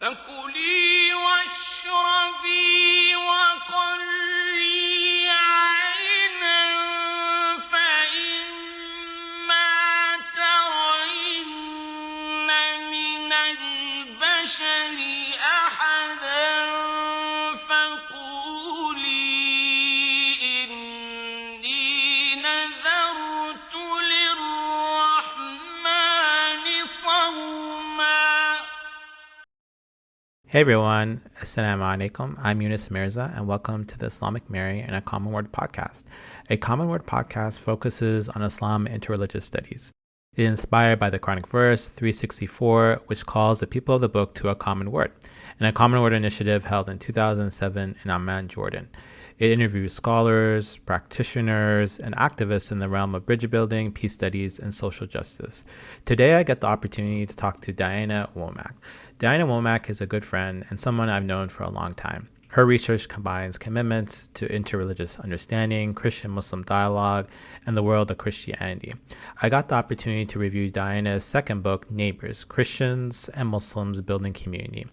فكلي واشربي وقري عينا فإما ترين من البشر أحدا فقولي إني نذرت للرحمن صوما. Hey everyone, Assalamu alaikum. I'm Yunus Mirza and welcome to the Islamic Mary and a Common Word podcast. A Common Word podcast focuses on Islam and interreligious studies. It is inspired by the Quranic verse 364, which calls the people of the book to a common word, and a Common Word initiative held in 2007 in Amman, Jordan. It interviews scholars, practitioners, and activists in the realm of bridge building, peace studies, and social justice. Today I get the opportunity to talk to Deanna Womack. Deanna Womack is a good friend and someone I've known for a long time. Her research combines commitments to interreligious understanding, Christian-Muslim dialogue, and the world of Christianity. I got the opportunity to review Deanna's second book, Neighbors, Christians and Muslims Building Community.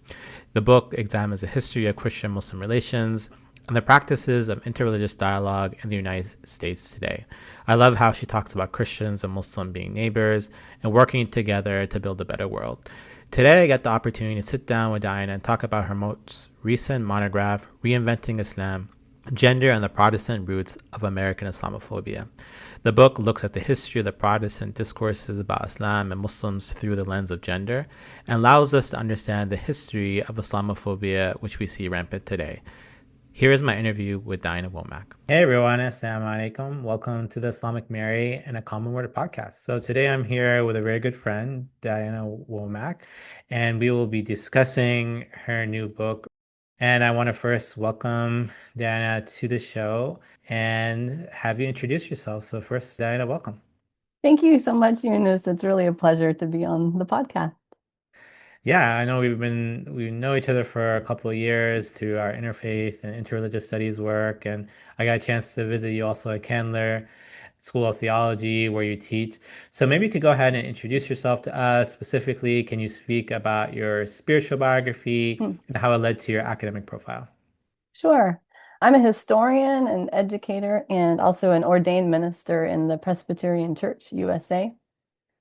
The book examines the history of Christian-Muslim relations and the practices of interreligious dialogue in the United States today. I love how she talks about Christians and Muslims being neighbors and working together to build a better world. Today, I get the opportunity to sit down with Deanna and talk about her most recent monograph, Reinventing Islam, Gender and the Protestant Roots of American Islamophobia. The book looks at the history of the Protestant discourses about Islam and Muslims through the lens of gender and allows us to understand the history of Islamophobia, which we see rampant today. Here is my interview with Deanna Womack. Hey everyone, assalamu alaikum. Welcome to the Islamic Mary and a Common Word podcast. So today I'm here with a very good friend, Deanna Womack, and we will be discussing her new book. And I want to first welcome Deanna to the show and have you introduce yourself. So first, Deanna, welcome. Thank you so much, Eunice. It's really a pleasure to be on the podcast. Yeah, I know we know each other for a couple of years through our interfaith and interreligious studies work, and I got a chance to visit you also at Candler School of Theology where you teach. So maybe you could go ahead and introduce yourself to us. Specifically, can you speak about your spiritual biography and how it led to your academic profile? Sure. I'm a historian and educator and also an ordained minister in the Presbyterian Church, USA.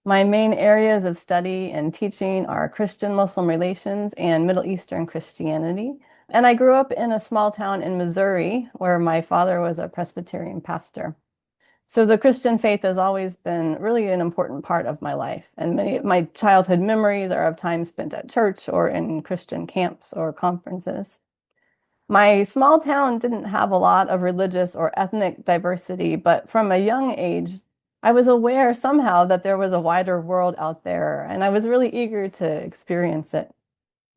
My main areas of study and teaching are Christian-Muslim relations and Middle Eastern Christianity. And I grew up in a small town in Missouri where my father was a Presbyterian pastor. So the Christian faith has always been really an important part of my life. And many of my childhood memories are of time spent at church or in Christian camps or conferences. My small town didn't have a lot of religious or ethnic diversity, but from a young age, I was aware somehow that there was a wider world out there, and I was really eager to experience it.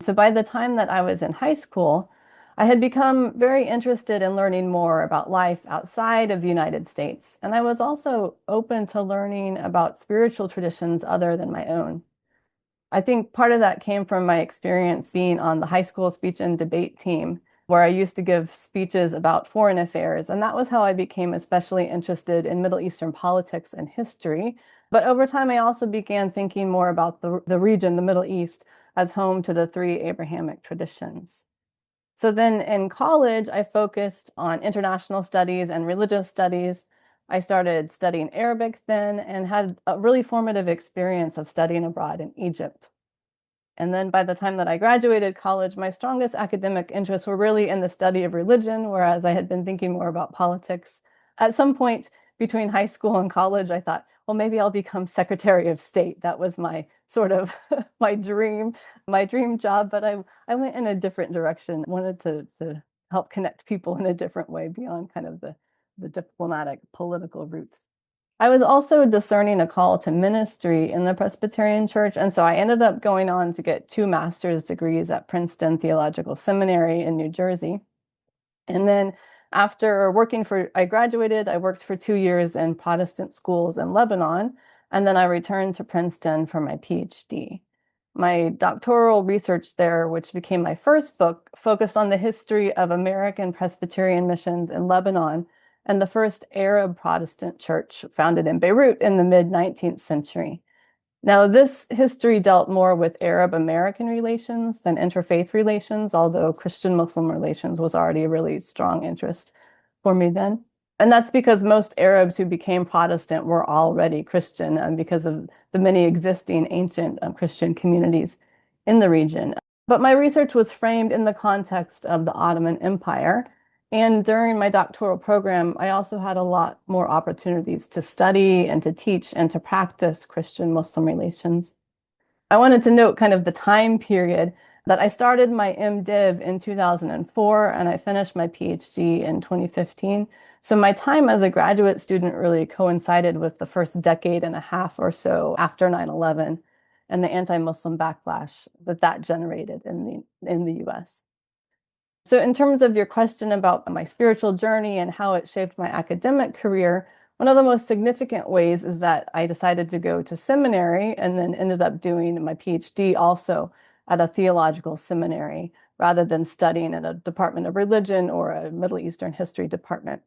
So by the time that I was in high school, I had become very interested in learning more about life outside of the United States, and I was also open to learning about spiritual traditions other than my own. I think part of that came from my experience being on the high school speech and debate team, where I used to give speeches about foreign affairs. And that was how I became especially interested in Middle Eastern politics and history. But over time, I also began thinking more about the region, the Middle East, as home to the three Abrahamic traditions. So then in college, I focused on international studies and religious studies. I started studying Arabic then and had a really formative experience of studying abroad in Egypt. And then by the time that I graduated college, my strongest academic interests were really in the study of religion, whereas I had been thinking more about politics. At some point between high school and college, I thought, well, maybe I'll become Secretary of State. That was my sort of my dream job, but I went in a different direction, wanted to help connect people in a different way beyond kind of the diplomatic political route. I was also discerning a call to ministry in the Presbyterian Church, and so I ended up going on to get 2 master's degrees at Princeton Theological Seminary in New Jersey. And then after I graduated, I worked for 2 years in Protestant schools in Lebanon, and then I returned to Princeton for my PhD. My doctoral research there, which became my first book, focused on the history of American Presbyterian missions in Lebanon and the first Arab Protestant church founded in Beirut in the mid-19th century. Now, this history dealt more with Arab American relations than interfaith relations, although Christian Muslim relations was already a really strong interest for me then. And that's because most Arabs who became Protestant were already Christian because of the many existing ancient Christian communities in the region. But my research was framed in the context of the Ottoman Empire. And during my doctoral program, I also had a lot more opportunities to study and to teach and to practice Christian Muslim relations. I wanted to note kind of the time period that I started my MDiv in 2004 and I finished my PhD in 2015. So my time as a graduate student really coincided with the first decade and a half or so after 9/11 and the anti-Muslim backlash that generated in the US. So, in terms of your question about my spiritual journey and how it shaped my academic career, one of the most significant ways is that I decided to go to seminary and then ended up doing my PhD also at a theological seminary rather than studying at a department of religion or a Middle Eastern history department.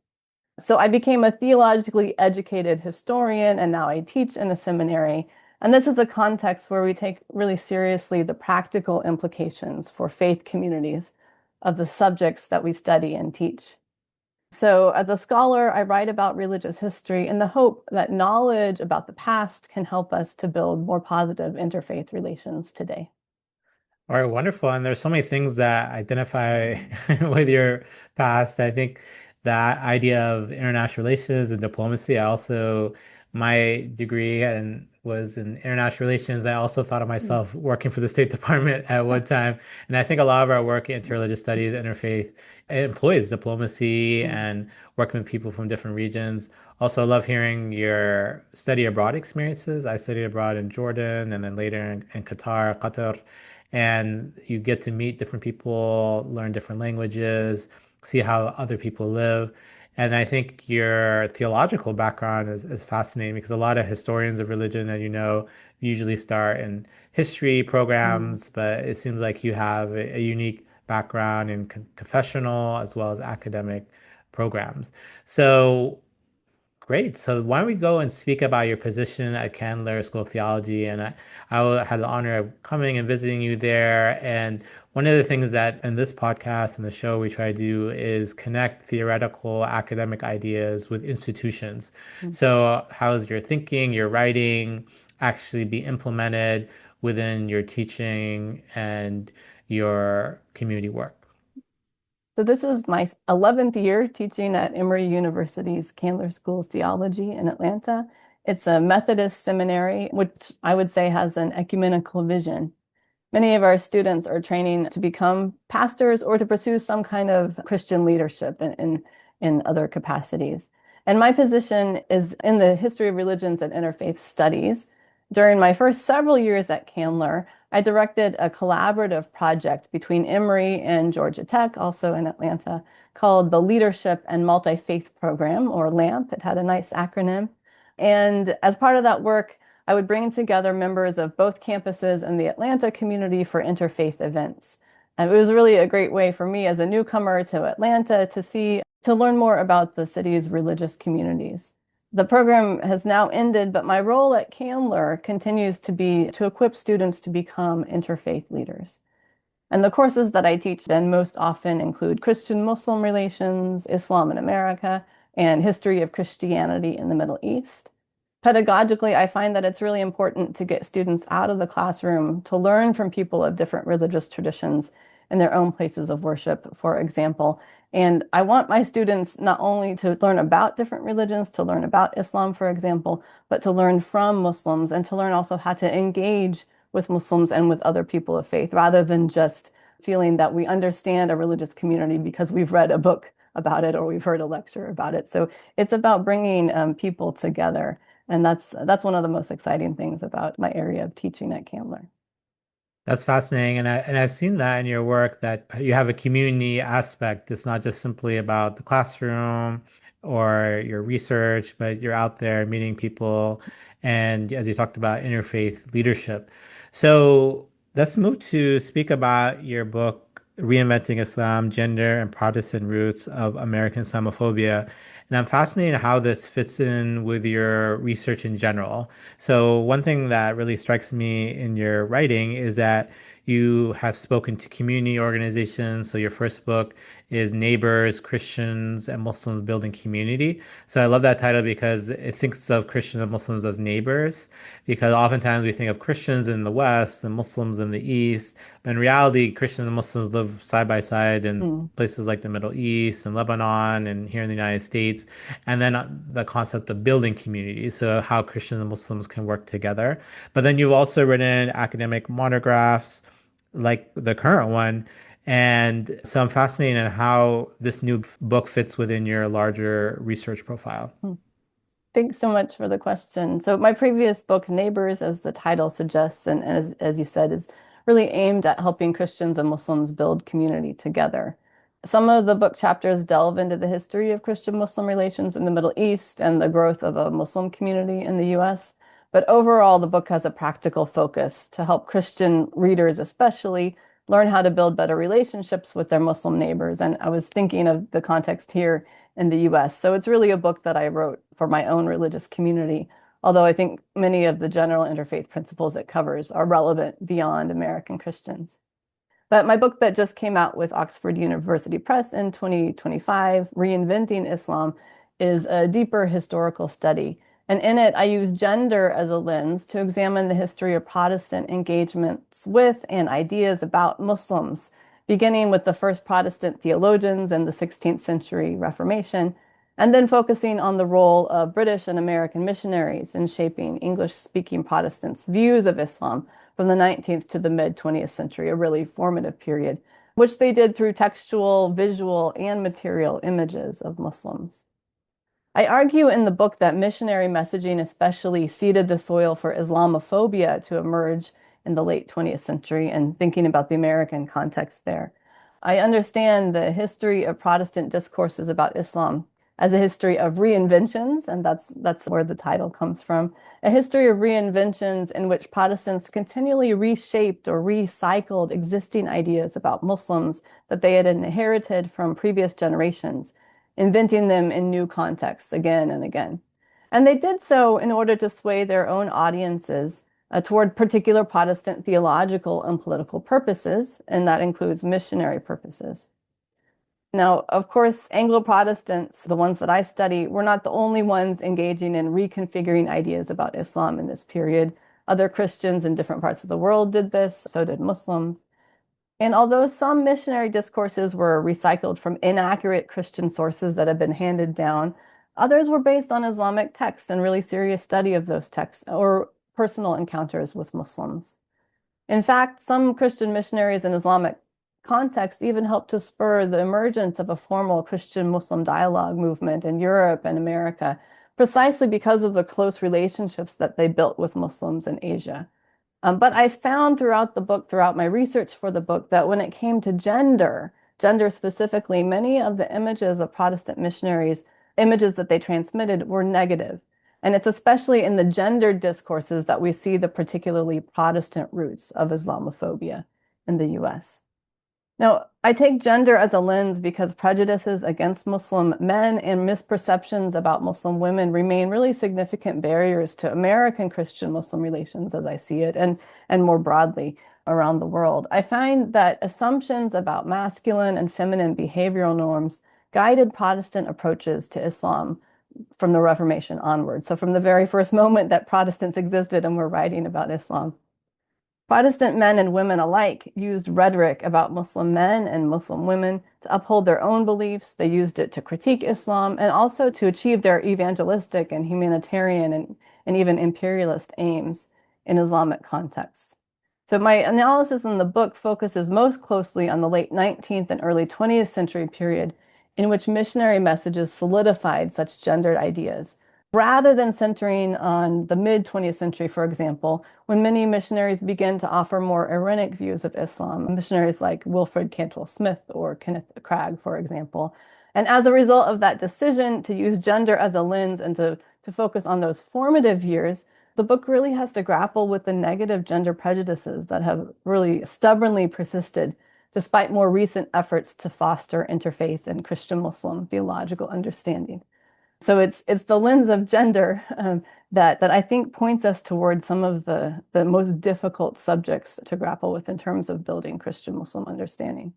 So, I became a theologically educated historian and now I teach in a seminary. And this is a context where we take really seriously the practical implications for faith communities of the subjects that we study and teach. So, as a scholar, I write about religious history in the hope that knowledge about the past can help us to build more positive interfaith relations today. All right, wonderful. And there's so many things that identify with your past. I think that idea of international relations and diplomacy, my degree and was in international relations. I also thought of Mm. myself working for the State Department at one time. And I think a lot of our work in interreligious studies, interfaith, it employs diplomacy Mm. and working with people from different regions. Also, I love hearing your study abroad experiences. I studied abroad in Jordan and then later in Qatar. And you get to meet different people, learn different languages, see how other people live. And I think your theological background is fascinating because a lot of historians of religion, and usually start in history Mm. programs, but it seems like you have a unique background in confessional as well as academic programs. So great. So why don't we go and speak about your position at Candler School of Theology? And I had the honor of coming and visiting you there. And one of the things that in this podcast and the show we try to do is connect theoretical academic ideas with institutions. Mm. So how is your thinking, your writing actually be implemented within your teaching and your community work? So, this is my 11th year teaching at Emory University's Candler School of Theology in Atlanta. It's a Methodist seminary, which I would say has an ecumenical vision. Many of our students are training to become pastors or to pursue some kind of Christian leadership in other capacities. And my position is in the history of religions and interfaith studies. During my first several years at Candler, I directed a collaborative project between Emory and Georgia Tech, also in Atlanta, called the Leadership and Multi-Faith Program, or LAMP. It had a nice acronym. And as part of that work, I would bring together members of both campuses and the Atlanta community for interfaith events. And it was really a great way for me as a newcomer to Atlanta to learn more about the city's religious communities. The program has now ended, but my role at Candler continues to be to equip students to become interfaith leaders. And the courses that I teach then most often include Christian Muslim relations, Islam in America, and history of Christianity in the Middle East. Pedagogically, I find that it's really important to get students out of the classroom to learn from people of different religious traditions in their own places of worship, for example. And I want my students not only to learn about different religions, to learn about Islam, for example, but to learn from Muslims and to learn also how to engage with Muslims and with other people of faith rather than just feeling that we understand a religious community because we've read a book about it or we've heard a lecture about it. So it's about bringing people together. And that's one of the most exciting things about my area of teaching at Candler. That's fascinating, and I've seen that in your work that you have a community aspect. It's not just simply about the classroom or your research, but you're out there meeting people, and as you talked about, interfaith leadership. So let's move to speak about your book, Reinventing Islam, Gender and Protestant Roots of American Islamophobia. And I'm fascinated how this fits in with your research in general. So, one thing that really strikes me in your writing is that you have spoken to community organizations. So, your first book is Neighbors, Christians, and Muslims Building Community. So, I love that title because it thinks of Christians and Muslims as neighbors, because oftentimes we think of Christians in the West and Muslims in the East. But in reality, Christians and Muslims live side by side in Mm. places like the Middle East and Lebanon and here in the United States. And then the concept of building communities, so how Christians and Muslims can work together. But then you've also written academic monographs like the current one. And so I'm fascinated in how this new book fits within your larger research profile. Mm. Thanks so much for the question. So my previous book, Neighbors, as the title suggests, and as you said, is really aimed at helping Christians and Muslims build community together. Some of the book chapters delve into the history of Christian-Muslim relations in the Middle East and the growth of a Muslim community in the US. But overall, the book has a practical focus to help Christian readers, especially, learn how to build better relationships with their Muslim neighbors. And I was thinking of the context here in the US. So it's really a book that I wrote for my own religious community, although I think many of the general interfaith principles it covers are relevant beyond American Christians. But my book that just came out with Oxford University Press in 2025, Reinventing Islam, is a deeper historical study. And in it, I use gender as a lens to examine the history of Protestant engagements with and ideas about Muslims, beginning with the first Protestant theologians in the 16th century Reformation, and then focusing on the role of British and American missionaries in shaping English-speaking Protestants' views of Islam from the 19th to the mid-20th century, a really formative period, which they did through textual, visual, and material images of Muslims. I argue in the book that missionary messaging especially seeded the soil for Islamophobia to emerge in the late 20th century, and thinking about the American context there. I understand the history of Protestant discourses about Islam as a history of reinventions, and that's where the title comes from, a history of reinventions in which Protestants continually reshaped or recycled existing ideas about Muslims that they had inherited from previous generations, inventing them in new contexts again and again. And they did so in order to sway their own audiences toward particular Protestant theological and political purposes, and that includes missionary purposes. Now, of course, Anglo-Protestants, the ones that I study, were not the only ones engaging in reconfiguring ideas about Islam in this period. Other Christians in different parts of the world did this, so did Muslims. And although some missionary discourses were recycled from inaccurate Christian sources that had been handed down, others were based on Islamic texts and really serious study of those texts or personal encounters with Muslims. In fact, some Christian missionaries in Islamic context even helped to spur the emergence of a formal Christian-Muslim dialogue movement in Europe and America, precisely because of the close relationships that they built with Muslims in Asia. But I found throughout the book, throughout my research for the book, that when it came to gender specifically, many of the images of Protestant missionaries, images that they transmitted, were negative. And it's especially in the gendered discourses that we see the particularly Protestant roots of Islamophobia in the US. Now, I take gender as a lens because prejudices against Muslim men and misperceptions about Muslim women remain really significant barriers to American Christian-Muslim relations as I see it, and more broadly around the world. I find that assumptions about masculine and feminine behavioral norms guided Protestant approaches to Islam from the Reformation onward. So from the very first moment that Protestants existed and were writing about Islam. Protestant men and women alike used rhetoric about Muslim men and Muslim women to uphold their own beliefs. They used it to critique Islam and also to achieve their evangelistic and humanitarian and even imperialist aims in Islamic contexts. So my analysis in the book focuses most closely on the late 19th and early 20th century period in which missionary messages solidified such gendered ideas, rather than centering on the mid-20th century, for example, when many missionaries began to offer more Irenic views of Islam, missionaries like Wilfred Cantwell Smith or Kenneth Cragg, for example. And as a result of that decision to use gender as a lens and to focus on those formative years, the book really has to grapple with the negative gender prejudices that have really stubbornly persisted despite more recent efforts to foster interfaith and Christian-Muslim theological understanding. So it's the lens of gender that I think points us towards some of the most difficult subjects to grapple with in terms of building Christian-Muslim understanding.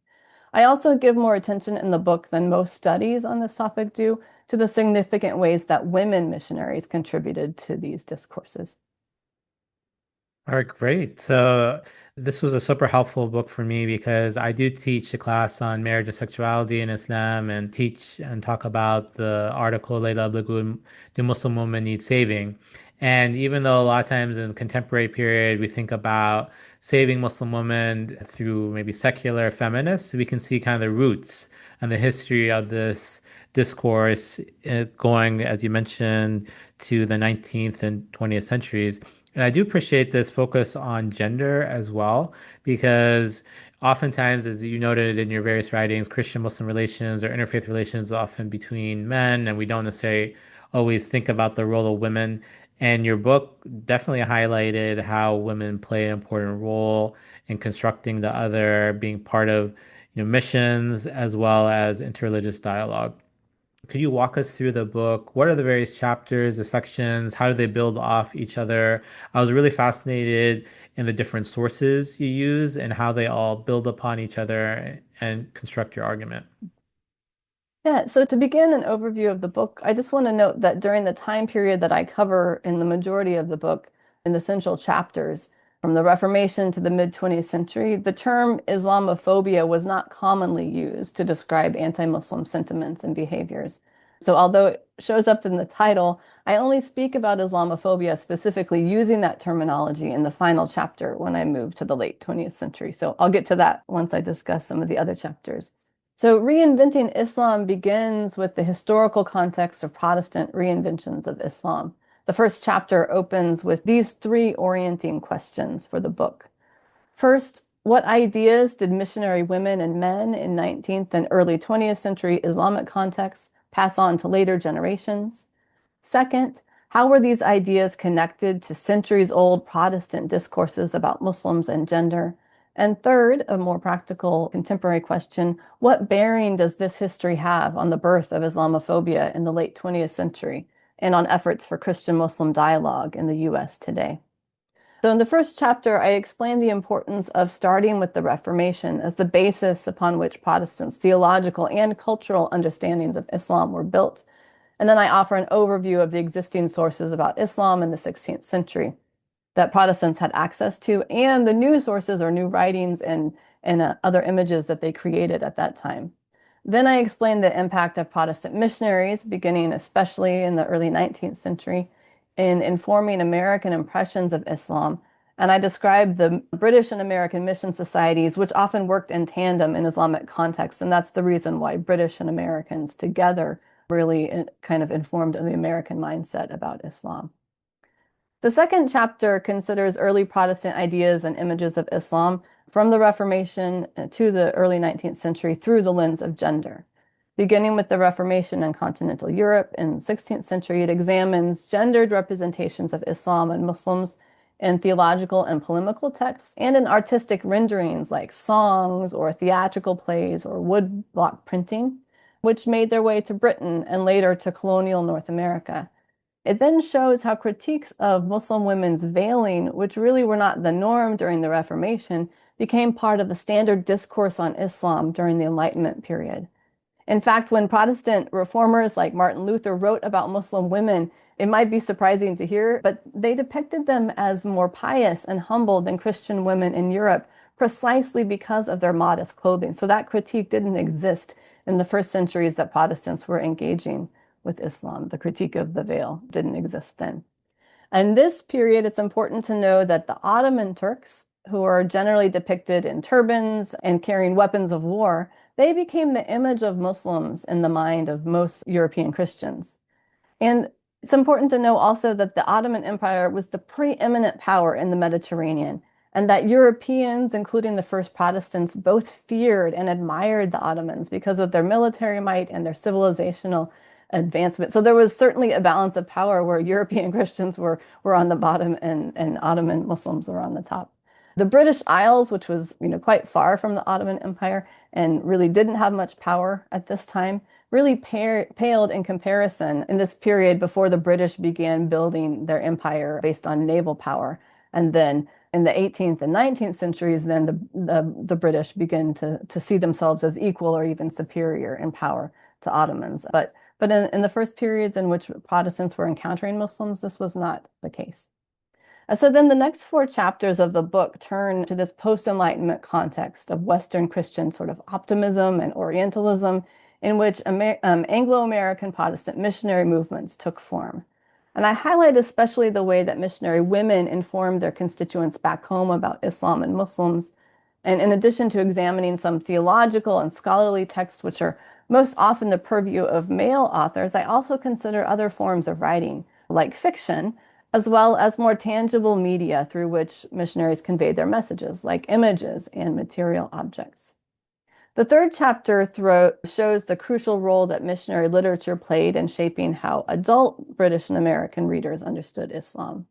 I also give more attention in the book than most studies on this topic do to the significant ways that women missionaries contributed to these discourses. All right, great. So this was a super helpful book for me because I do teach a class on marriage and sexuality in Islam and teach and talk about the article Layla Abdul, Do Muslim Women Need Saving? And even though a lot of times in the contemporary period we think about saving Muslim women through maybe secular feminists, we can see kind of the roots and the history of this discourse going, as you mentioned, to the 19th and 20th centuries. And I do appreciate this focus on gender as well, because oftentimes, as you noted in your various writings, Christian-Muslim relations or interfaith relations are often between men, and we don't necessarily always think about the role of women. And your book definitely highlighted how women play an important role in constructing the other, being part of, missions as well as interreligious dialogue. Could you walk us through the book? What are the various chapters, the sections? How do they build off each other? I was really fascinated in the different sources you use and how they all build upon each other and construct your argument. Yeah, so to begin an overview of the book, I just want to note that during the time period that I cover in the majority of the book, in the central chapters, from the Reformation to the mid-20th century, the term Islamophobia was not commonly used to describe anti-Muslim sentiments and behaviors. So although it shows up in the title, I only speak about Islamophobia specifically using that terminology in the final chapter when I move to the late 20th century. So I'll get to that once I discuss some of the other chapters. So Reinventing Islam begins with the historical context of Protestant reinventions of Islam. The first chapter opens with these three orienting questions for the book. First, what ideas did missionary women and men in 19th and early 20th century Islamic contexts pass on to later generations? Second, how were these ideas connected to centuries-old Protestant discourses about Muslims and gender? And third, a more practical contemporary question, what bearing does this history have on the birth of Islamophobia in the late 20th century and on efforts for Christian-Muslim dialogue in the US today? So in the first chapter, I explain the importance of starting with the Reformation as the basis upon which Protestants' theological and cultural understandings of Islam were built. And then I offer an overview of the existing sources about Islam in the 16th century that Protestants had access to, and the new sources or new writings and other images that they created at that time. Then I explain the impact of Protestant missionaries, beginning especially in the early 19th century, in informing American impressions of Islam. And I describe the British and American mission societies, which often worked in tandem in Islamic contexts. And that's the reason why British and Americans together really kind of informed the American mindset about Islam. The second chapter considers early Protestant ideas and images of Islam from the Reformation to the early 19th century through the lens of gender. Beginning with the Reformation in continental Europe in the 16th century, it examines gendered representations of Islam and Muslims in theological and polemical texts and in artistic renderings like songs or theatrical plays or woodblock printing, which made their way to Britain and later to colonial North America. It then shows how critiques of Muslim women's veiling, which really were not the norm during the Reformation, became part of the standard discourse on Islam during the Enlightenment period. In fact, when Protestant reformers like Martin Luther wrote about Muslim women, it might be surprising to hear, but they depicted them as more pious and humble than Christian women in Europe, precisely because of their modest clothing. So that critique didn't exist in the first centuries that Protestants were engaging with Islam. The critique of the veil didn't exist then. In this period, it's important to know that the Ottoman Turks, who are generally depicted in turbans and carrying weapons of war, they became the image of Muslims in the mind of most European Christians. And it's important to know also that the Ottoman Empire was the preeminent power in the Mediterranean, and that Europeans, including the first Protestants, both feared and admired the Ottomans because of their military might and their civilizational advancement. So there was certainly a balance of power where European Christians were on the bottom and Ottoman Muslims were on the top. The British Isles, which was, quite far from the Ottoman Empire and really didn't have much power at this time, really paled in comparison in this period before the British began building their empire based on naval power. And then in the 18th and 19th centuries, then the British begin to see themselves as equal or even superior in power to Ottomans. But in the first periods in which Protestants were encountering Muslims, this was not the case. So then the next four chapters of the book turn to this post-Enlightenment context of Western Christian sort of optimism and Orientalism, in which Anglo-American Protestant missionary movements took form. And I highlight especially the way that missionary women informed their constituents back home about Islam and Muslims. And in addition to examining some theological and scholarly texts, which are most often the purview of male authors, I also consider other forms of writing, like fiction, as well as more tangible media through which missionaries conveyed their messages, like images and material objects. The third chapter shows the crucial role that missionary literature played in shaping how adult British and American readers understood Islam.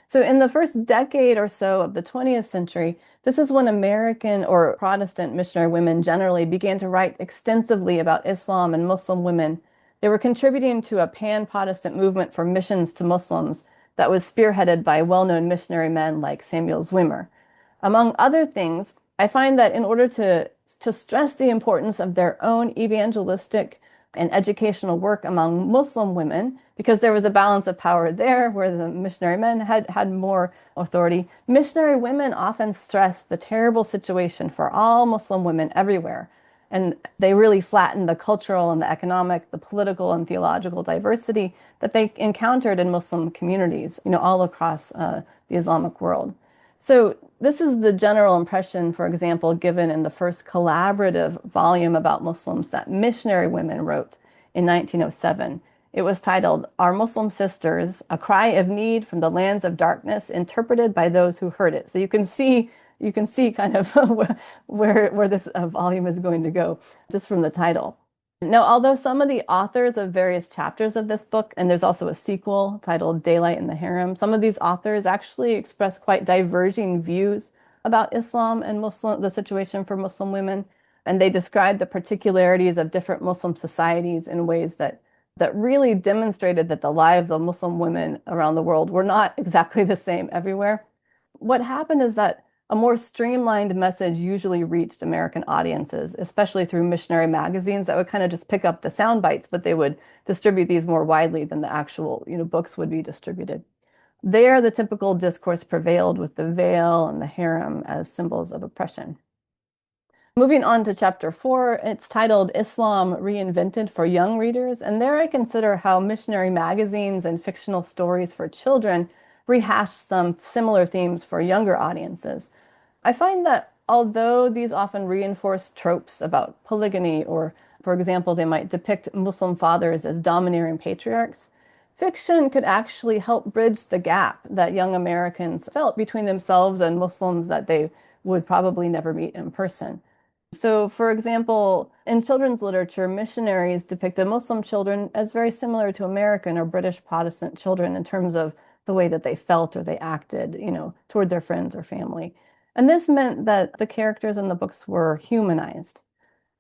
So in the first decade or so of the 20th century, this is when American or Protestant missionary women generally began to write extensively about Islam and Muslim women. They were contributing to a pan-Protestant movement for missions to Muslims that was spearheaded by well-known missionary men like Samuel Zwimmer. Among other things, I find that in order to stress the importance of their own evangelistic and educational work among Muslim women, because there was a balance of power there where the missionary men had more authority, missionary women often stressed the terrible situation for all Muslim women everywhere. And they really flattened the cultural and the economic, the political and theological diversity that they encountered in Muslim communities, all across the Islamic world. So this is the general impression, for example, given in the first collaborative volume about Muslims that missionary women wrote in 1907. It was titled, Our Muslim Sisters, A Cry of Need from the Lands of Darkness, interpreted by those who heard it. So you can see kind of where this volume is going to go just from the title. Now, although some of the authors of various chapters of this book, and there's also a sequel titled Daylight in the Harem, some of these authors actually express quite diverging views about Islam and the situation for Muslim women, and they describe the particularities of different Muslim societies in ways that really demonstrated that the lives of Muslim women around the world were not exactly the same everywhere. What happened is that a more streamlined message usually reached American audiences, especially through missionary magazines that would kind of just pick up the sound bites, but they would distribute these more widely than the actual, books would be distributed. There, the typical discourse prevailed with the veil and the harem as symbols of oppression. Moving on to chapter 4, it's titled Islam Reinvented for Young Readers, and there I consider how missionary magazines and fictional stories for children rehash some similar themes for younger audiences. I find that although these often reinforce tropes about polygamy, or, for example, they might depict Muslim fathers as domineering patriarchs, fiction could actually help bridge the gap that young Americans felt between themselves and Muslims that they would probably never meet in person. So, for example, in children's literature, missionaries depicted Muslim children as very similar to American or British Protestant children in terms of the way that they felt or they acted, toward their friends or family. And this meant that the characters in the books were humanized.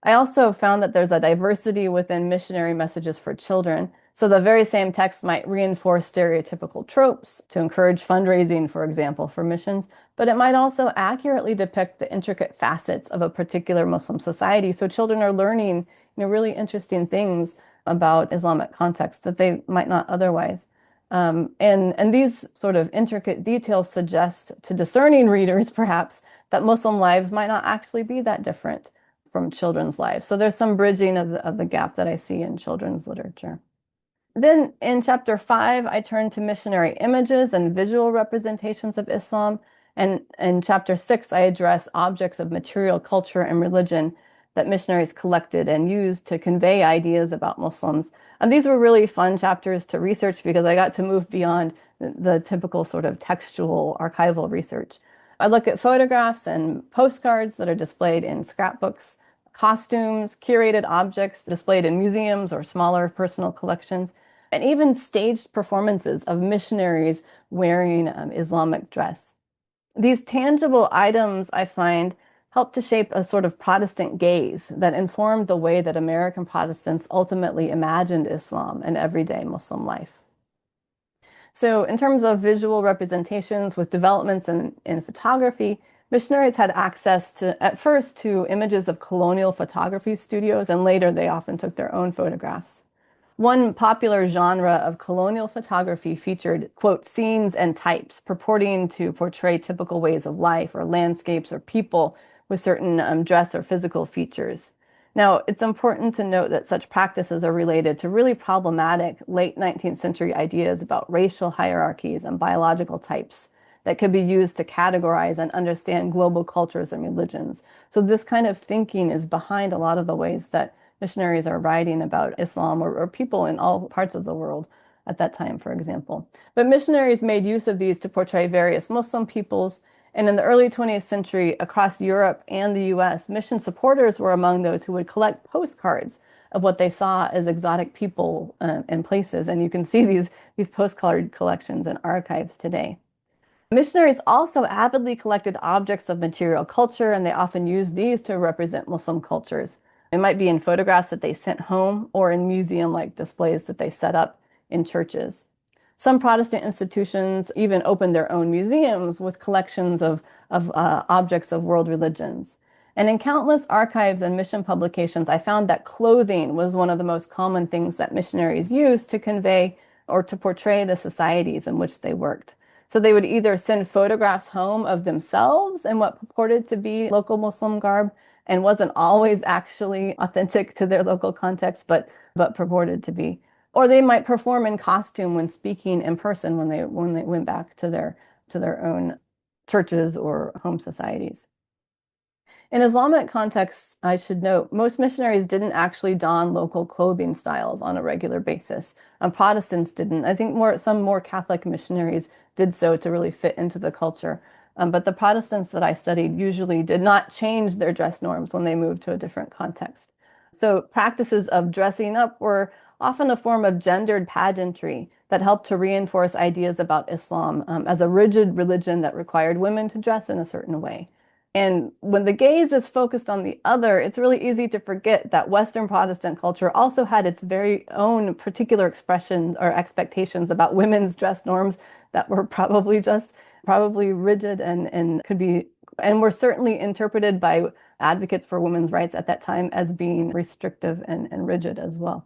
I also found that there's a diversity within missionary messages for children. So the very same text might reinforce stereotypical tropes to encourage fundraising, for example, for missions, but it might also accurately depict the intricate facets of a particular Muslim society. So children are learning, really interesting things about Islamic context that they might not otherwise. And these sort of intricate details suggest to discerning readers, perhaps, that Muslim lives might not actually be that different from children's lives. So there's some bridging of the gap that I see in children's literature. Then in chapter 5, I turn to missionary images and visual representations of Islam. And in chapter 6, I address objects of material culture and religion that missionaries collected and used to convey ideas about Muslims. And these were really fun chapters to research because I got to move beyond the typical sort of textual archival research. I look at photographs and postcards that are displayed in scrapbooks, costumes, curated objects displayed in museums or smaller personal collections, and even staged performances of missionaries wearing Islamic dress. These tangible items, I find, help to shape a sort of Protestant gaze that informed the way that American Protestants ultimately imagined Islam and everyday Muslim life. So, in terms of visual representations with developments in photography, missionaries had access to, at first, to images of colonial photography studios, and later they often took their own photographs. One popular genre of colonial photography featured, quote, scenes and types purporting to portray typical ways of life or landscapes or people with certain dress or physical features. Now, it's important to note that such practices are related to really problematic late 19th century ideas about racial hierarchies and biological types that could be used to categorize and understand global cultures and religions. So, this kind of thinking is behind a lot of the ways that missionaries are writing about Islam or people in all parts of the world at that time, for example. But missionaries made use of these to portray various Muslim peoples. And in the early 20th century, across Europe and the US, mission supporters were among those who would collect postcards of what they saw as exotic people and places. And you can see these postcard collections in archives today. Missionaries also avidly collected objects of material culture, and they often used these to represent Muslim cultures. It might be in photographs that they sent home or in museum-like displays that they set up in churches. Some Protestant institutions even opened their own museums with collections of objects of world religions. And in countless archives and mission publications, I found that clothing was one of the most common things that missionaries used to convey or to portray the societies in which they worked. So they would either send photographs home of themselves in what purported to be local Muslim garb and wasn't always actually authentic to their local context, but purported to be. Or they might perform in costume when speaking in person when they went back to their own churches or home societies. In Islamic contexts, I should note, most missionaries didn't actually don local clothing styles on a regular basis. Protestants didn't. I think some more Catholic missionaries did so to really fit into the culture. But the Protestants that I studied usually did not change their dress norms when they moved to a different context. So practices of dressing up were often a form of gendered pageantry that helped to reinforce ideas about Islam as a rigid religion that required women to dress in a certain way. And when the gaze is focused on the other, it's really easy to forget that Western Protestant culture also had its very own particular expression or expectations about women's dress norms that were probably rigid and could be, and were certainly interpreted by advocates for women's rights at that time as being restrictive and rigid as well.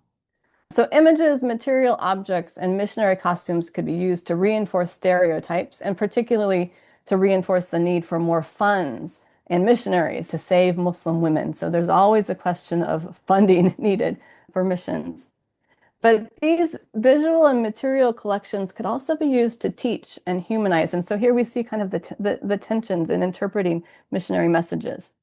So images, material objects, and missionary costumes could be used to reinforce stereotypes, and particularly to reinforce the need for more funds and missionaries to save Muslim women. So there's always a question of funding needed for missions. But these visual and material collections could also be used to teach and humanize. And so here we see kind of the tensions in interpreting missionary messages.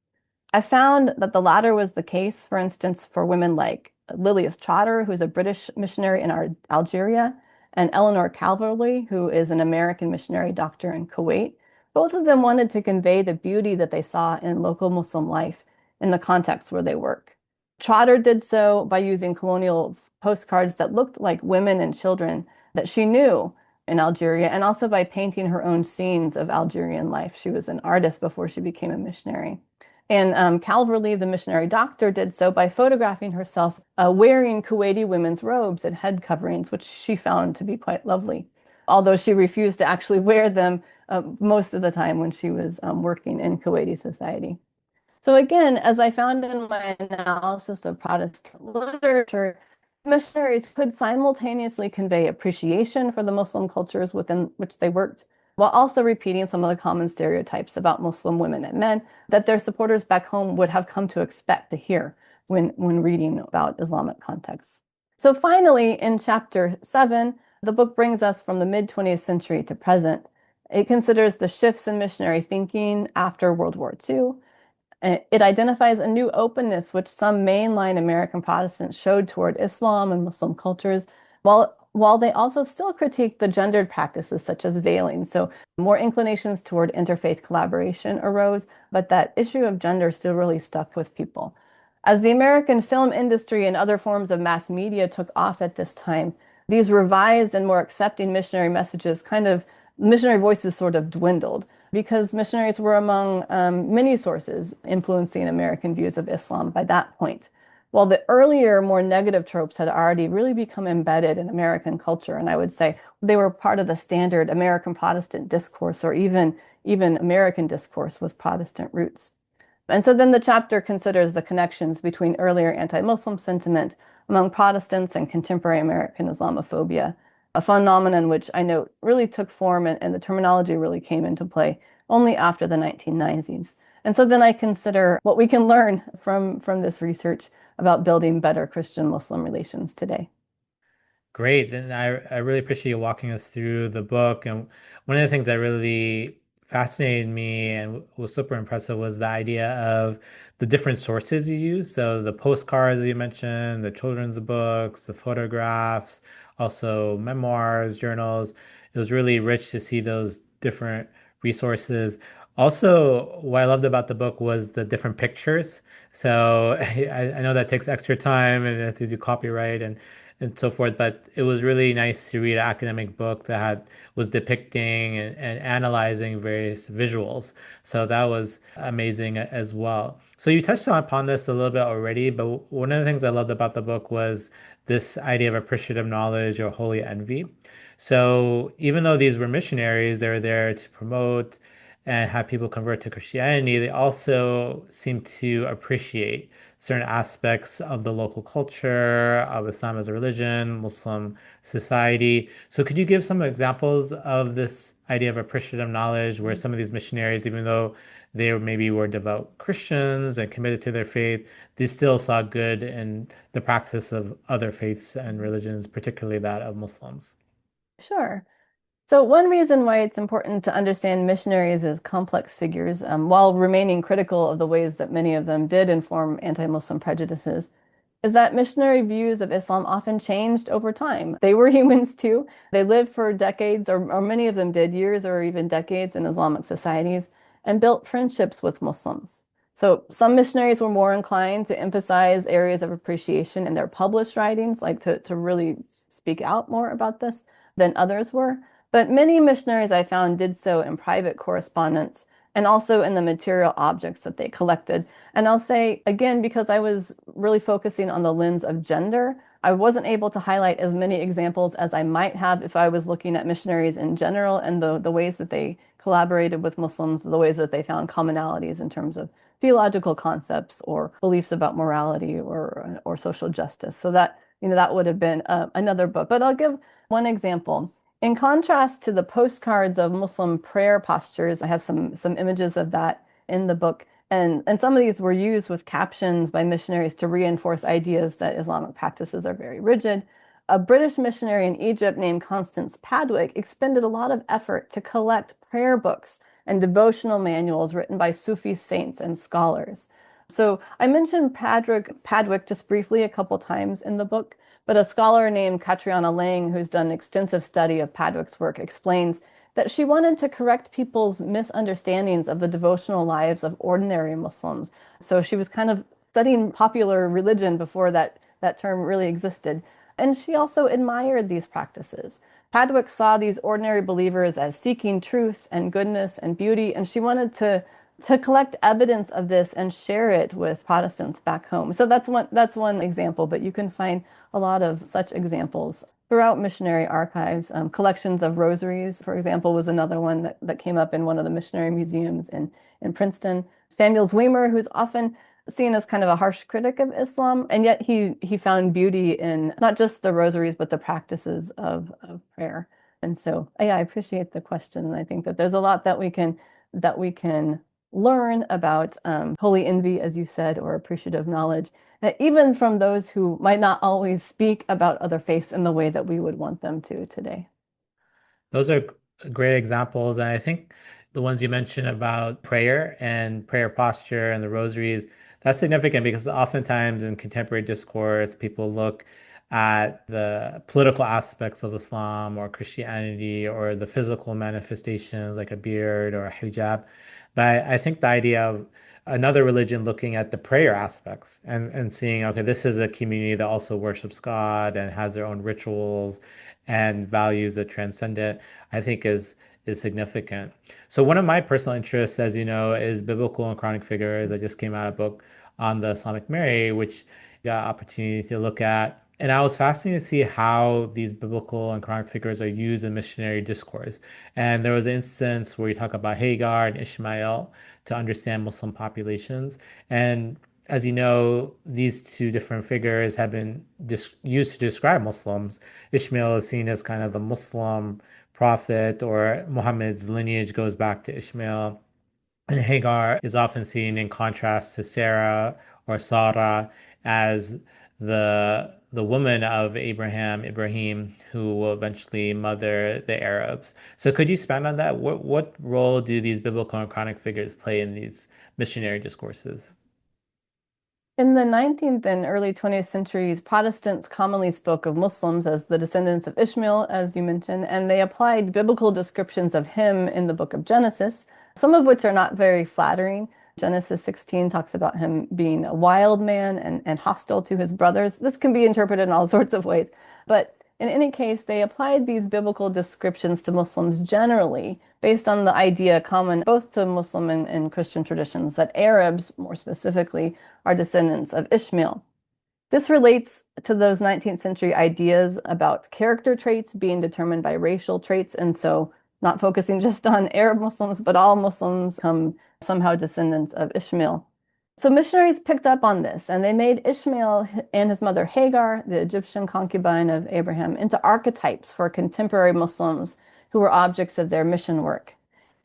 I found that the latter was the case, for instance, for women like Lilias Trotter, who's a British missionary in Algeria, and Eleanor Calverley, who is an American missionary doctor in Kuwait. Both of them wanted to convey the beauty that they saw in local Muslim life in the context where they work. Trotter did so by using colonial postcards that looked like women and children that she knew in Algeria, and also by painting her own scenes of Algerian life. She was an artist before she became a missionary. And Calverley, the missionary doctor, did so by photographing herself wearing Kuwaiti women's robes and head coverings, which she found to be quite lovely, although she refused to actually wear them most of the time when she was working in Kuwaiti society. So again, as I found in my analysis of Protestant literature, missionaries could simultaneously convey appreciation for the Muslim cultures within which they worked, while also repeating some of the common stereotypes about Muslim women and men that their supporters back home would have come to expect to hear when reading about Islamic contexts. So finally, in chapter 7, the book brings us from the mid-20th century to present. It considers the shifts in missionary thinking after World War II. It identifies a new openness which some mainline American Protestants showed toward Islam and Muslim cultures, while they also still critique the gendered practices such as veiling. So more inclinations toward interfaith collaboration arose, but that issue of gender still really stuck with people. As the American film industry and other forms of mass media took off at this time, these revised and more accepting missionary messages kind of missionary voices sort of dwindled because missionaries were among many sources influencing American views of Islam by that point. While the earlier, more negative tropes had already really become embedded in American culture, and I would say they were part of the standard American Protestant discourse or even American discourse with Protestant roots. And so then the chapter considers the connections between earlier anti-Muslim sentiment among Protestants and contemporary American Islamophobia, a phenomenon which I note really took form and the terminology really came into play only after the 1990s. And so then I consider what we can learn from this research about building better Christian-Muslim relations today. Great. And I really appreciate you walking us through the book. And one of the things that really fascinated me and was super impressive was the idea of the different sources you use. So the postcards that you mentioned, the children's books, the photographs, also memoirs, journals. It was really rich to see those different resources. Also, what I loved about the book was the different pictures. So I know that takes extra time and you have to do copyright and so forth. But it was really nice to read an academic book that was depicting and analyzing various visuals. So that was amazing as well. So you touched upon this a little bit already, but one of the things I loved about the book was this idea of appreciative knowledge or holy envy. So even though these were missionaries, they were there to promote and have people convert to Christianity, they also seem to appreciate certain aspects of the local culture, of Islam as a religion, Muslim society. So could you give some examples of this idea of appreciative knowledge where some of these missionaries, even though they maybe were devout Christians and committed to their faith, they still saw good in the practice of other faiths and religions, particularly that of Muslims? Sure. So one reason why it's important to understand missionaries as complex figures, while remaining critical of the ways that many of them did inform anti-Muslim prejudices, is that missionary views of Islam often changed over time. They were humans too. They lived for decades, or many of them did, years or even decades in Islamic societies, and built friendships with Muslims. So some missionaries were more inclined to emphasize areas of appreciation in their published writings, like to really speak out more about this than others were. But many missionaries I found did so in private correspondence and also in the material objects that they collected. And I'll say again, because I was really focusing on the lens of gender, I wasn't able to highlight as many examples as I might have if I was looking at missionaries in general and the ways that they collaborated with Muslims, the ways that they found commonalities in terms of theological concepts or beliefs about morality or social justice. So that, that would have been another book. But I'll give one example. In contrast to the postcards of Muslim prayer postures, I have some images of that in the book. And some of these were used with captions by missionaries to reinforce ideas that Islamic practices are very rigid. A British missionary in Egypt named Constance Padwick expended a lot of effort to collect prayer books and devotional manuals written by Sufi saints and scholars. So I mentioned Padwick just briefly a couple times in the book, but a scholar named Catriona Lang, who's done extensive study of Padwick's work, explains that she wanted to correct people's misunderstandings of the devotional lives of ordinary Muslims. So she was kind of studying popular religion before that term really existed. And she also admired these practices. Padwick saw these ordinary believers as seeking truth and goodness and beauty, and she wanted to collect evidence of this and share it with Protestants back home. So that's one example, but you can find a lot of such examples throughout missionary archives. Collections of rosaries, for example, was another one that came up in one of the missionary museums in Princeton. Samuel Zwemer, who's often seen as kind of a harsh critic of Islam, and yet he found beauty in not just the rosaries, but the practices of prayer. And so, yeah, I appreciate the question, and I think that there's a lot that we can learn about holy envy, as you said, or appreciative knowledge, even from those who might not always speak about other faiths in the way that we would want them to today. Those are great examples. And I think the ones you mentioned about prayer and prayer posture and the rosaries, that's significant because oftentimes in contemporary discourse, people look at the political aspects of Islam or Christianity or the physical manifestations like a beard or a hijab. But I think the idea of another religion looking at the prayer aspects and seeing, okay, this is a community that also worships God and has their own rituals and values that transcend it, I think is is significant. So one of my personal interests, as you know, is biblical and Quranic figures. I just came out a book on the Islamic Mary, which got opportunity to look at. And I was fascinated to see how these biblical and Quranic figures are used in missionary discourse. And there was an instance where you talk about Hagar and Ishmael to understand Muslim populations. And as you know, these two different figures have been used to describe Muslims. Ishmael is seen as kind of the Muslim prophet, or Muhammad's lineage goes back to Ishmael. And Hagar is often seen in contrast to Sarah or Sarah as the woman of Ibrahim, who will eventually mother the Arabs. So could you expand on that? What role do these biblical and Quranic figures play in these missionary discourses? In the 19th and early 20th centuries, Protestants commonly spoke of Muslims as the descendants of Ishmael, as you mentioned, and they applied biblical descriptions of him in the book of Genesis, some of which are not very flattering. Genesis 16 talks about him being a wild man and hostile to his brothers. This can be interpreted in all sorts of ways, but in any case, they applied these biblical descriptions to Muslims generally based on the idea common both to Muslim and Christian traditions that Arabs, more specifically, are descendants of Ishmael. This relates to those 19th century ideas about character traits being determined by racial traits, and so not focusing just on Arab Muslims, but all Muslims come somehow descendants of Ishmael. So missionaries picked up on this and they made Ishmael and his mother Hagar, the Egyptian concubine of Abraham, into archetypes for contemporary Muslims who were objects of their mission work.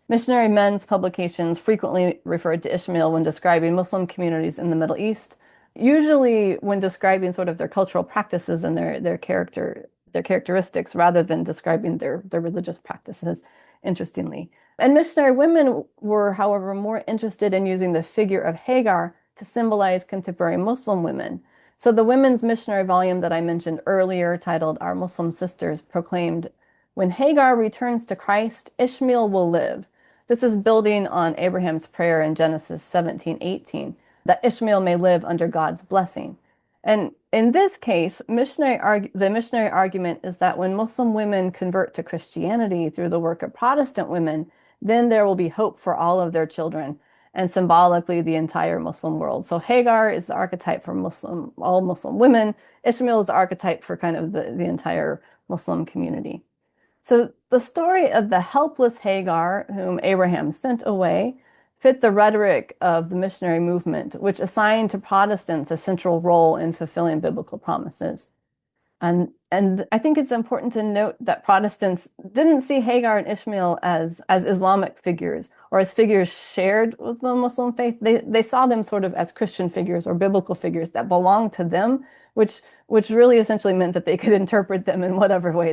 Missionary men's publications frequently referred to Ishmael when describing Muslim communities in the Middle East, usually when describing sort of their cultural practices and their characteristics rather than describing their religious practices, interestingly. And missionary women were, however, more interested in using the figure of Hagar to symbolize contemporary Muslim women. So the women's missionary volume that I mentioned earlier, titled Our Muslim Sisters, proclaimed, "When Hagar returns to Christ, Ishmael will live." This is building on Abraham's prayer in Genesis 17:18, that Ishmael may live under God's blessing. And in this case, the missionary argument is that when Muslim women convert to Christianity through the work of Protestant women, then there will be hope for all of their children and symbolically the entire Muslim world. So Hagar is the archetype for all Muslim women. Ishmael is the archetype for kind of the entire Muslim community. So the story of the helpless Hagar, whom Abraham sent away, fit the rhetoric of the missionary movement, which assigned to Protestants a central role in fulfilling biblical promises. And I think it's important to note that Protestants didn't see Hagar and Ishmael as Islamic figures or as figures shared with the Muslim faith. They saw them sort of as Christian figures or biblical figures that belonged to them, which really essentially meant that they could interpret them in whatever way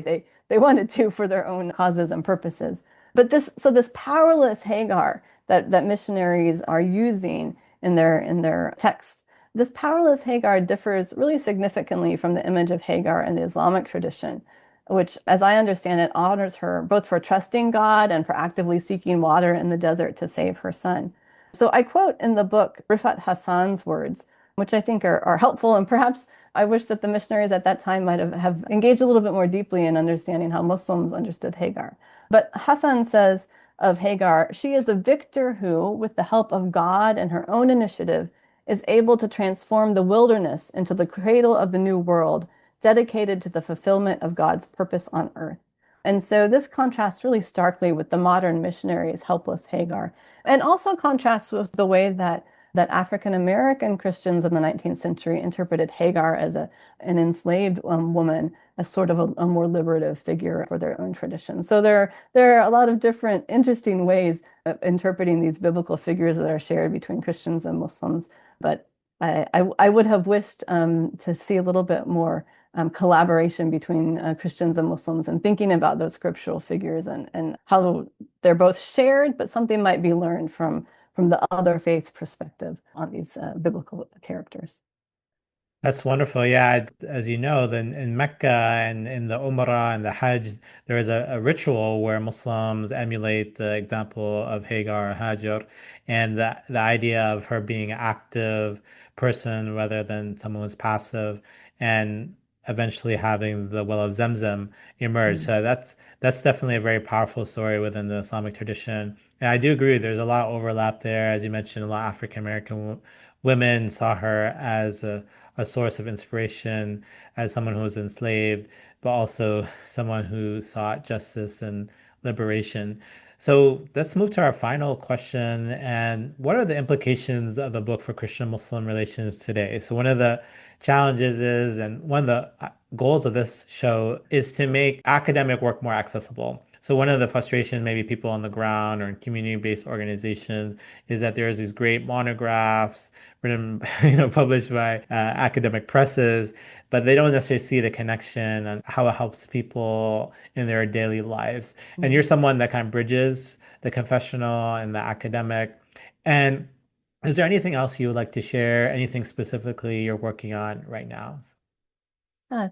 they wanted to for their own causes and purposes. But this powerless Hagar that missionaries are using in their texts, this powerless Hagar differs really significantly from the image of Hagar in the Islamic tradition, which, as I understand it, honors her both for trusting God and for actively seeking water in the desert to save her son. So I quote in the book Rifat Hassan's words, which I think are helpful, and perhaps I wish that the missionaries at that time might have engaged a little bit more deeply in understanding how Muslims understood Hagar. But Hassan says of Hagar, "She is a victor who, with the help of God and her own initiative, is able to transform the wilderness into the cradle of the new world, dedicated to the fulfillment of God's purpose on earth." And so this contrasts really starkly with the modern missionary's helpless Hagar, and also contrasts with the way that African American Christians in the 19th century interpreted Hagar as an enslaved woman, as sort of a more liberative figure for their own tradition. So there are a lot of different interesting ways of interpreting these biblical figures that are shared between Christians and Muslims. But I would have wished to see a little bit more collaboration between Christians and Muslims and thinking about those scriptural figures and how they're both shared, but something might be learned from the other faith perspective on these biblical characters. That's wonderful. Yeah, as you know, then in Mecca and in the Umrah and the Hajj, there is a ritual where Muslims emulate the example of Hagar or Hajar, and the idea of her being an active person rather than someone who's passive. And eventually having the well of Zemzem emerge. Mm. So that's definitely a very powerful story within the Islamic tradition. And I do agree, there's a lot of overlap there. As you mentioned, a lot of African American women saw her as a source of inspiration, as someone who was enslaved, but also someone who sought justice and liberation. So let's move to our final question. And what are the implications of the book for Christian-Muslim relations today? So one of the challenges is, and one of the goals of this show is to make academic work more accessible. So one of the frustrations maybe people on the ground or in community-based organizations is that there's these great monographs written, published by academic presses, but they don't necessarily see the connection and how it helps people in their daily lives. And you're Mm. someone that kind of bridges the confessional and the academic. And is there anything else you would like to share? Anything specifically you're working on right now?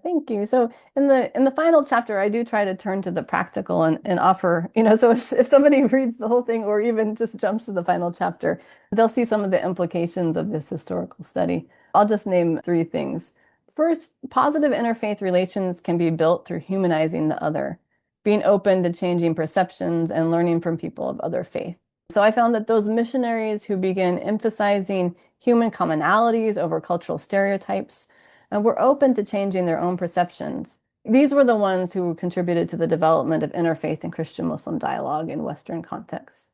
Thank you. So in the final chapter, I do try to turn to the practical and offer, so if somebody reads the whole thing or even just jumps to the final chapter, they'll see some of the implications of this historical study. I'll just name three things. First, positive interfaith relations can be built through humanizing the other, being open to changing perceptions and learning from people of other faith. So I found that those missionaries who begin emphasizing human commonalities over cultural stereotypes and were open to changing their own perceptions. These were the ones who contributed to the development of interfaith and Christian-Muslim dialogue in Western contexts.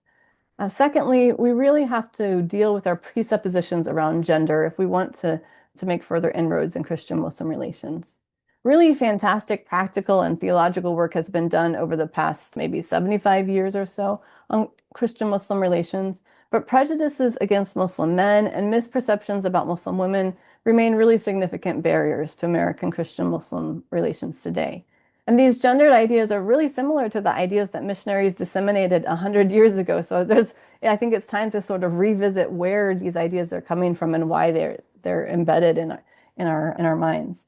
Secondly, we really have to deal with our presuppositions around gender if we want to make further inroads in Christian-Muslim relations. Really fantastic practical and theological work has been done over the past maybe 75 years or so on Christian-Muslim relations, but prejudices against Muslim men and misperceptions about Muslim women remain really significant barriers to American Christian-Muslim relations today. And these gendered ideas are really similar to the ideas that missionaries disseminated 100 years ago. So I think it's time to sort of revisit where these ideas are coming from and why they're embedded in our minds.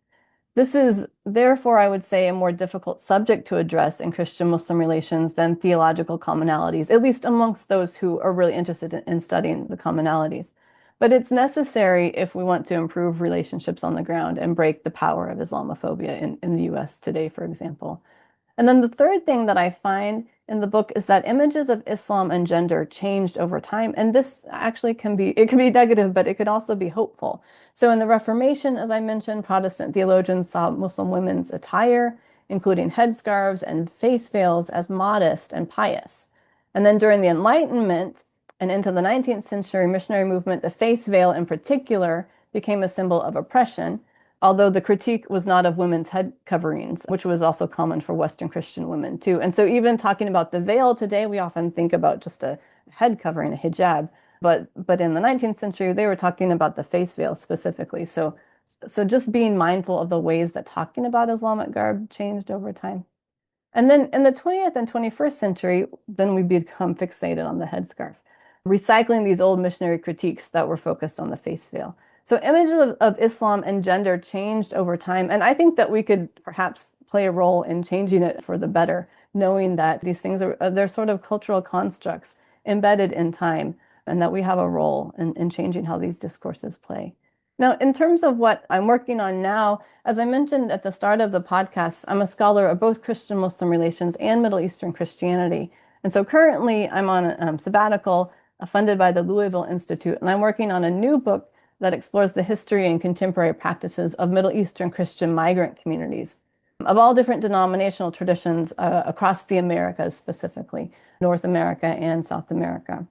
This is therefore, I would say, a more difficult subject to address in Christian-Muslim relations than theological commonalities, at least amongst those who are really interested in studying the commonalities. But it's necessary if we want to improve relationships on the ground and break the power of Islamophobia in the US today, for example. And then the third thing that I find in the book is that images of Islam and gender changed over time. And this actually it can be negative, but it could also be hopeful. So in the Reformation, as I mentioned, Protestant theologians saw Muslim women's attire, including headscarves and face veils, as modest and pious. And then during the Enlightenment and into the 19th century missionary movement, the face veil in particular became a symbol of oppression, although the critique was not of women's head coverings, which was also common for Western Christian women too. And so even talking about the veil today, we often think about just a head covering, a hijab. But in the 19th century, they were talking about the face veil specifically. So just being mindful of the ways that talking about Islamic garb changed over time. And then in the 20th and 21st century, then we become fixated on the headscarf, recycling these old missionary critiques that were focused on the face veil. So images of Islam and gender changed over time. And I think that we could perhaps play a role in changing it for the better, knowing that these things they're sort of cultural constructs embedded in time, and that we have a role in changing how these discourses play. Now, in terms of what I'm working on now, as I mentioned at the start of the podcast, I'm a scholar of both Christian-Muslim relations and Middle Eastern Christianity. And so currently I'm on a sabbatical funded by the Louisville Institute, and I'm working on a new book that explores the history and contemporary practices of Middle Eastern Christian migrant communities of all different denominational traditions across the Americas, specifically North America and South America.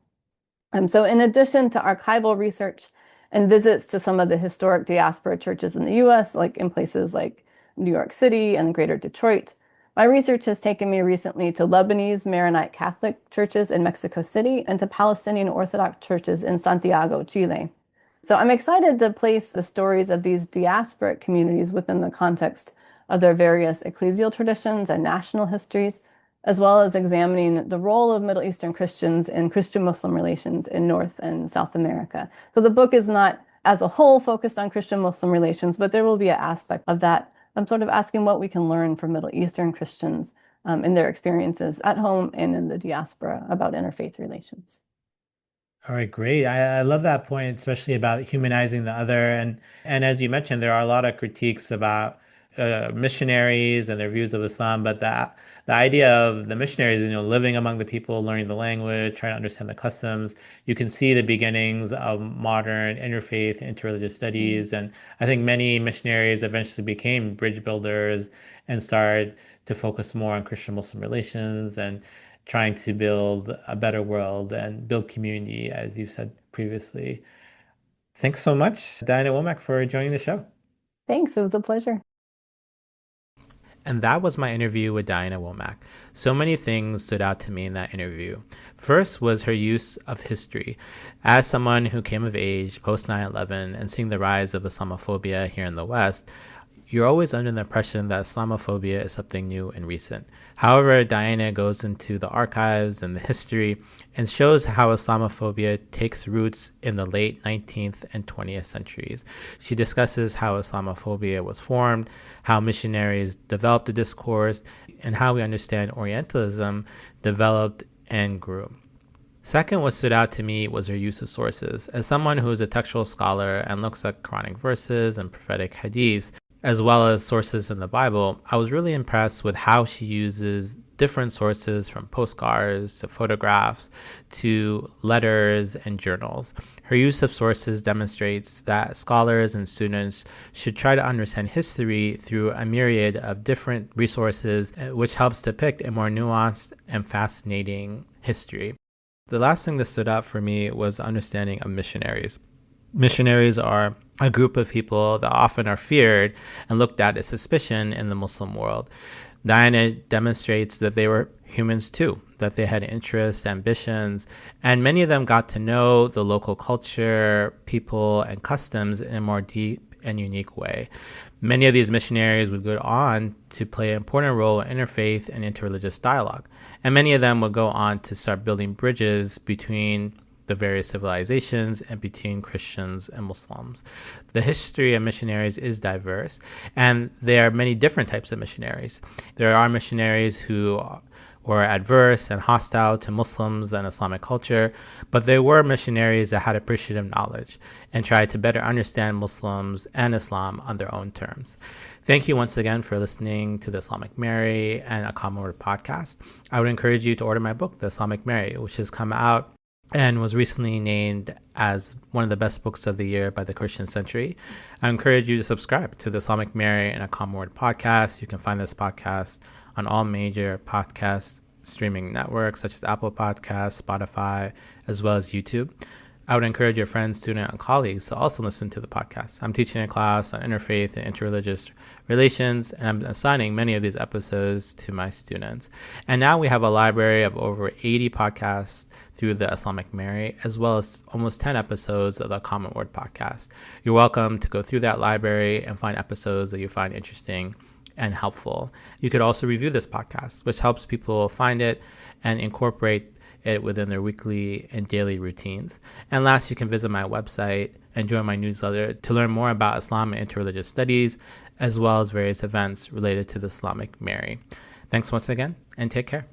So in addition to archival research and visits to some of the historic diaspora churches in the US, like in places like New York City and Greater Detroit, my research has taken me recently to Lebanese Maronite Catholic churches in Mexico City and to Palestinian Orthodox churches in Santiago, Chile. So I'm excited to place the stories of these diasporic communities within the context of their various ecclesial traditions and national histories, as well as examining the role of Middle Eastern Christians in Christian-Muslim relations in North and South America. So the book is not as a whole focused on Christian-Muslim relations, but there will be an aspect of that. I'm sort of asking what we can learn from Middle Eastern Christians in their experiences at home and in the diaspora about interfaith relations. All right, great. I love that point, especially about humanizing the other. And as you mentioned, there are a lot of critiques about missionaries and their views of Islam, but the idea of the missionaries, living among the people, learning the language, trying to understand the customs, you can see the beginnings of modern interfaith, interreligious studies. And I think many missionaries eventually became bridge builders and started to focus more on Christian-Muslim relations and trying to build a better world and build community, as you said previously. Thanks so much, Diana Womack, for joining the show. Thanks. It was a pleasure. And that was my interview with Deanna Womack. So many things stood out to me in that interview. First was her use of history. As someone who came of age post 9/11 and seeing the rise of Islamophobia here in the West, you're always under the impression that Islamophobia is something new and recent. However, Diana goes into the archives and the history and shows how Islamophobia takes roots in the late 19th and 20th centuries. She discusses how Islamophobia was formed, how missionaries developed the discourse, and how we understand Orientalism developed and grew. Second, what stood out to me was her use of sources. As someone who is a textual scholar and looks at Quranic verses and prophetic hadiths, as well as sources in the Bible, I was really impressed with how she uses different sources, from postcards to photographs to letters and journals. Her use of sources demonstrates that scholars and students should try to understand history through a myriad of different resources, which helps depict a more nuanced and fascinating history. The last thing that stood out for me was the understanding of missionaries. Missionaries are a group of people that often are feared and looked at as suspicion in the Muslim world. Diana demonstrates that they were humans too, that they had interests, ambitions, and many of them got to know the local culture, people, and customs in a more deep and unique way. Many of these missionaries would go on to play an important role in interfaith and interreligious dialogue, and many of them would go on to start building bridges between the various civilizations and between Christians and Muslims. The history of missionaries is diverse, and there are many different types of missionaries. There are missionaries who were adverse and hostile to Muslims and Islamic culture, but there were missionaries that had appreciative knowledge and tried to better understand Muslims and Islam on their own terms. Thank you once again for listening to the Islamic Mary and A Common Word podcast. I would encourage you to order my book, The Islamic Mary, which has come out and was recently named as one of the best books of the year by the Christian Century. I encourage you to subscribe to the Islamic Mary and A Common Word podcast. You can find this podcast on all major podcast streaming networks such as Apple Podcasts, Spotify, as well as YouTube. I would encourage your friends, students, and colleagues to also listen to the podcast. I'm teaching a class on interfaith and interreligious relations, and I'm assigning many of these episodes to my students. And now we have a library of over 80 podcasts through the Islamic Mary, as well as almost 10 episodes of the Common Word podcast. You're welcome to go through that library and find episodes that you find interesting and helpful. You could also review this podcast, which helps people find it and incorporate it within their weekly and daily routines. And last, you can visit my website and join my newsletter to learn more about Islam and interreligious studies, as well as various events related to the Islamic Mary. Thanks once again, and take care.